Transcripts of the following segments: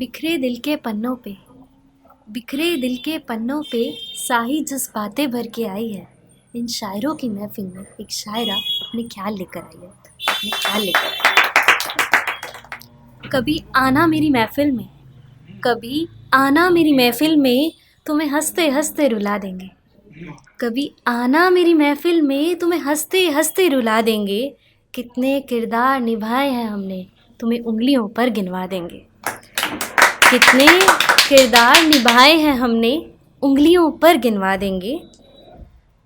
बिखरे दिल के पन्नों पे, बिखरे दिल के पन्नों पे साही जज्बातें भर के आई है। इन शायरों की महफिल में एक शायरा अपने ख्याल लेकर आई है, अपने ख्याल लेकर आई है। कभी आना मेरी महफिल में, कभी आना मेरी महफिल में, तुम्हें हंसते हंसते रुला देंगे। कभी आना मेरी महफिल में, तुम्हें हंसते हंसते रुला देंगे। कितने किरदार निभाए हैं हमने, तुम्हें उंगलियों पर गिनवा देंगे। कितने किरदार निभाए हैं हमने, उंगलियों पर गिनवा देंगे।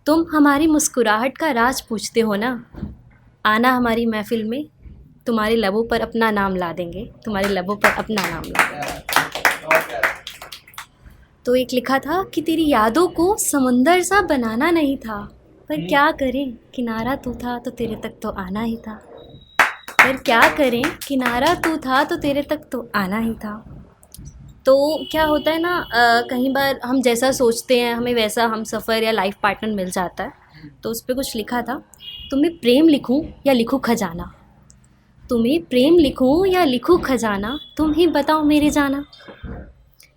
तुम हमारी मुस्कुराहट का राज पूछते हो ना, आना हमारी महफिल में, तुम्हारे लबों पर अपना नाम ला देंगे, तुम्हारे लबों पर अपना नाम ला देंगे। तो एक लिखा था कि तेरी यादों को समुंदर सा बनाना नहीं था, पर क्या करें किनारा तू था तो तेरे तक तो आना ही था। पर क्या करें किनारा तू था तो तेरे तक तो आना ही था। तो क्या होता है ना, कई बार हम जैसा सोचते हैं हमें वैसा हम सफ़र या लाइफ पार्टनर मिल जाता है। तो उस पर कुछ लिखा था, तुम्हें प्रेम लिखूं या लिखूं खजाना, तुम्हें प्रेम लिखूं या लिखूं खजाना, तुम ही बताओ मेरे जाना,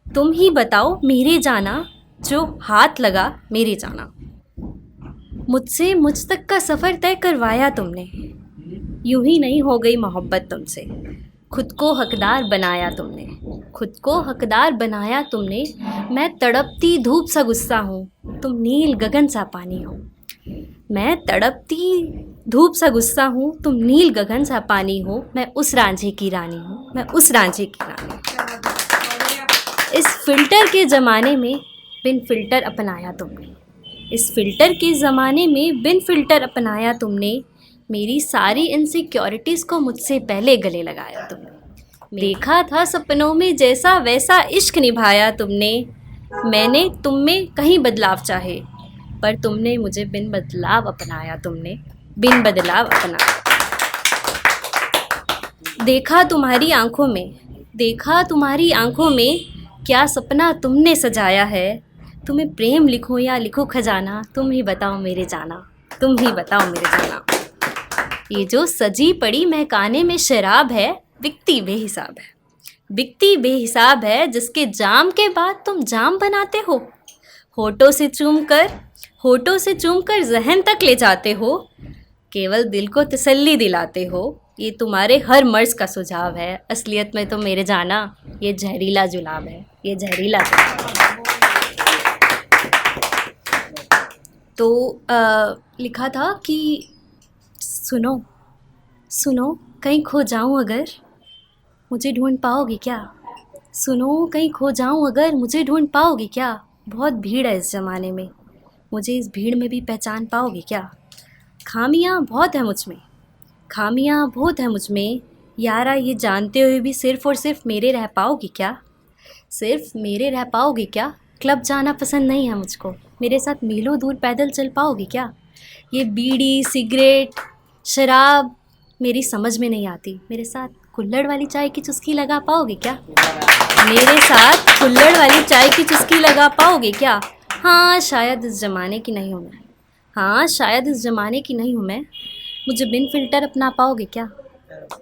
तुम ही बताओ मेरे जाना, जो हाथ लगा मेरे जाना। मुझसे मुझ तक का सफ़र तय करवाया तुमने, यूं ही नहीं हो गई मोहब्बत तुमसे। खुद को हकदार बनाया तुमने, खुद को हकदार बनाया तुमने। मैं तड़पती धूप सा गुस्सा हूँ, तुम नील गगन सा पानी हो। मैं तड़पती धूप सा गुस्सा हूँ, तुम नील गगन सा पानी हो। मैं उस रांझे की रानी हूँ, मैं उस रांझे की रानी हूँ। इस फ़िल्टर के ज़माने में बिन फ़िल्टर अपनाया तुमने, इस फ़िल्टर के ज़माने में बिन फ़िल्टर अपनाया तुमने। मेरी सारी इनसिक्योरिटीज़ को मुझसे पहले गले लगाया तुमने। देखा था सपनों में जैसा वैसा इश्क निभाया तुमने। मैंने तुम में कहीं बदलाव चाहे, पर तुमने मुझे बिन बदलाव अपनाया तुमने, बिन बदलाव अपनाया। देखा तुम्हारी आंखों में, देखा तुम्हारी आंखों में, क्या सपना तुमने सजाया है। तुम्हें प्रेम लिखूं या लिखूं खजाना, तुम ही बताओ मेरे जाना, तुम ही बताओ मेरे जाना। ये जो सजी पड़ी महकाने में शराब है, बिकती बेहिसाब है, बिकती बेहिसाब है। जिसके जाम के बाद तुम जाम बनाते हो, होठों से चूम कर, होठों से चूम कर जहन तक ले जाते हो। केवल दिल को तसल्ली दिलाते हो, ये तुम्हारे हर मर्ज का सुझाव है। असलियत में तो मेरे जाना ये जहरीला जुलाब है, ये जहरीला जुलाब है। तो लिखा था कि सुनो सुनो कहीं खो जाऊं अगर, मुझे ढूंढ पाओगे क्या। सुनो कहीं खो जाऊं अगर, मुझे ढूंढ पाओगे क्या। बहुत भीड़ है इस ज़माने में, मुझे इस भीड़ में भी पहचान पाओगे क्या। खामियां बहुत है मुझ में, खामियां बहुत है मुझ में, यारा ये जानते हुए भी सिर्फ़ और सिर्फ मेरे रह पाओगे क्या। सिर्फ मेरे रह पाओगे क्या। क्लब जाना पसंद नहीं है मुझको, मेरे साथ मीलों दूर पैदल चल पाओगे क्या। ये बीड़ी सिगरेट शराब मेरी समझ में नहीं आती, मेरे साथ कुल्हड़ वाली चाय की चुस्की लगा पाओगे क्या। मेरे साथ कुल्हड़ वाली चाय की चुस्की लगा पाओगे क्या। हाँ शायद इस ज़माने की नहीं हूँ मैं, हाँ शायद इस ज़माने की नहीं हूँ मैं। मुझे बिन फ़िल्टर अपना पाओगे क्या,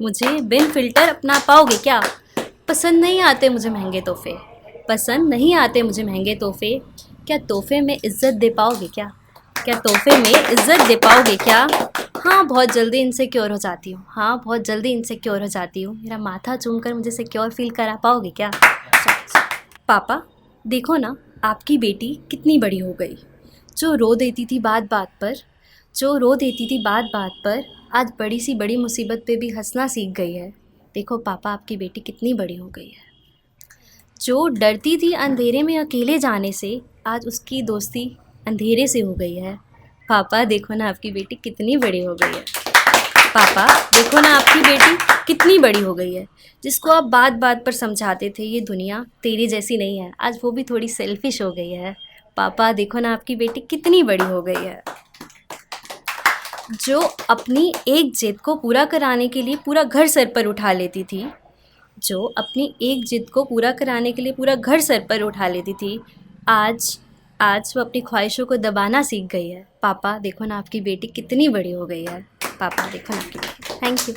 मुझे बिन फ़िल्टर अपना पाओगे क्या। पसंद नहीं आते मुझे महंगे तोहफ़े, पसंद नहीं आते मुझे महंगे तोहफ़े। क्या तोहफ़े में इज़्ज़त दे पाओगे क्या, क्या तोहफ़े में इज़्ज़त दे पाओगे क्या। हाँ बहुत जल्दी इनसिक्योर हो जाती हूँ, हाँ बहुत जल्दी इनसिक्योर हो जाती हूँ। मेरा माथा चूम कर मुझे सिक्योर फील करा पाओगे क्या। पापा देखो ना आपकी बेटी कितनी बड़ी हो गई, जो रो देती थी बात बात पर, जो रो देती थी बात बात पर, आज बड़ी सी बड़ी मुसीबत पे भी हंसना सीख गई है। देखो पापा आपकी बेटी कितनी बड़ी हो गई है। जो डरती थी अंधेरे में अकेले जाने से, आज उसकी दोस्ती अंधेरे से हो गई है। पापा देखो ना आपकी बेटी कितनी बड़ी हो गई है। पापा देखो ना आपकी बेटी कितनी बड़ी हो गई है। जिसको आप बात बात पर समझाते थे ये दुनिया तेरी जैसी नहीं है, आज वो भी थोड़ी सेल्फिश हो गई है। पापा देखो ना आपकी बेटी कितनी बड़ी हो गई है। जो अपनी एक जिद को पूरा कराने के लिए पूरा घर सर पर उठा लेती थी, जो अपनी एक जिद को पूरा कराने के लिए पूरा घर सर पर उठा लेती थी, आज वो अपनी ख्वाहिशों को दबाना सीख गई है। पापा देखो ना आपकी बेटी कितनी बड़ी हो गई है। पापा देखो ना आपकी बेटी। Thank you.